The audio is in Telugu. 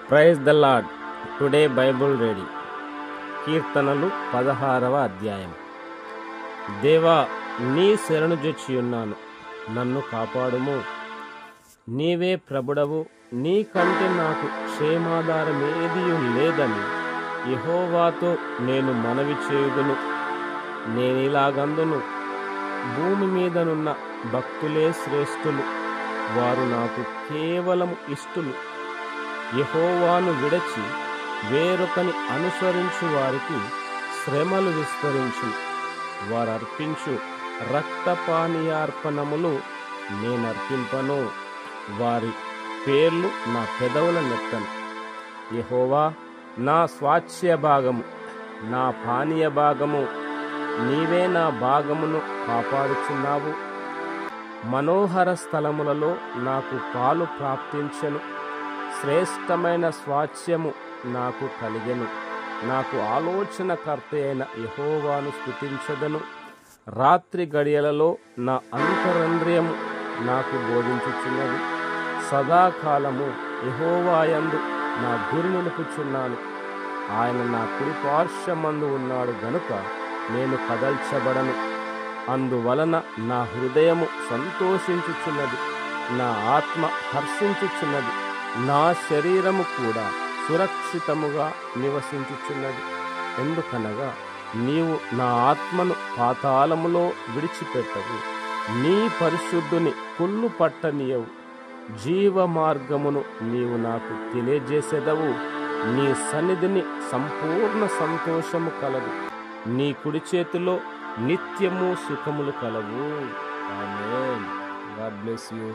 Praise the Lord. Today Bible reading కీర్తనలు 16వ అధ్యాయం. దేవా, నీ శరణు జొచ్చియున్నాను, నన్ను కాపాడుము. నీవే ప్రభుడవు, నీకంటే నాకు క్షేమాధారమేదియు లేదని యెహోవాతో నేను మనవి చేయుదును. నేనిలాగందును, భూమి మీదనున్న భక్తులే శ్రేష్ఠులు, వారు నాకు కేవలం ఇష్టులు. యెహోవాను విడచి వేరొకని అనుసరించు వారికి శ్రమలు విస్తరించు. వారర్పించు రక్తపానీయార్పణములు నేనర్పింపను, వారి పేర్లు నా పెదవుల నెత్తను. యెహోవా నా స్వాస్థ్య భాగము, నా పానీయ భాగము, నీవే నా భాగమును కాపాడుచున్నావు. మనోహర స్థలములలో నాకు పాలు ప్రాప్తించెను, శ్రేష్టమైన స్వాస్థ్యము నాకు కలిగెను. నాకు ఆలోచనకర్త అయిన యెహోవాను స్తుతించెదను. రాత్రి గడియలలో నా అంతరంద్రియము నాకు బోధించుచున్నది. సదాకాలము యెహోవాయందు నా గురి నిలుపుచున్నాను. ఆయన నా కుడి పార్శ్వమందు ఉన్నాడు గనుక నేను కదల్చబడను. అందువలన నా హృదయము సంతోషించుచున్నది, నా ఆత్మ హర్షించుచున్నది, నా శరీరము కూడా సురక్షితముగా నివసించుచున్నది. ఎందుకనగా నీవు నా ఆత్మను పాతాళములో విడిచిపెట్టవు, నీ పరిశుద్ధుని కుళ్ళు పట్టనీయవు. జీవ మార్గమును నీవు నాకు తెలియజేసేదవు. నీ సన్నిధిని సంపూర్ణ సంతోషము కలదు, నీ కుడి చేతిలో నిత్యము సుఖములు కలవు. ఆమేన్. God bless you.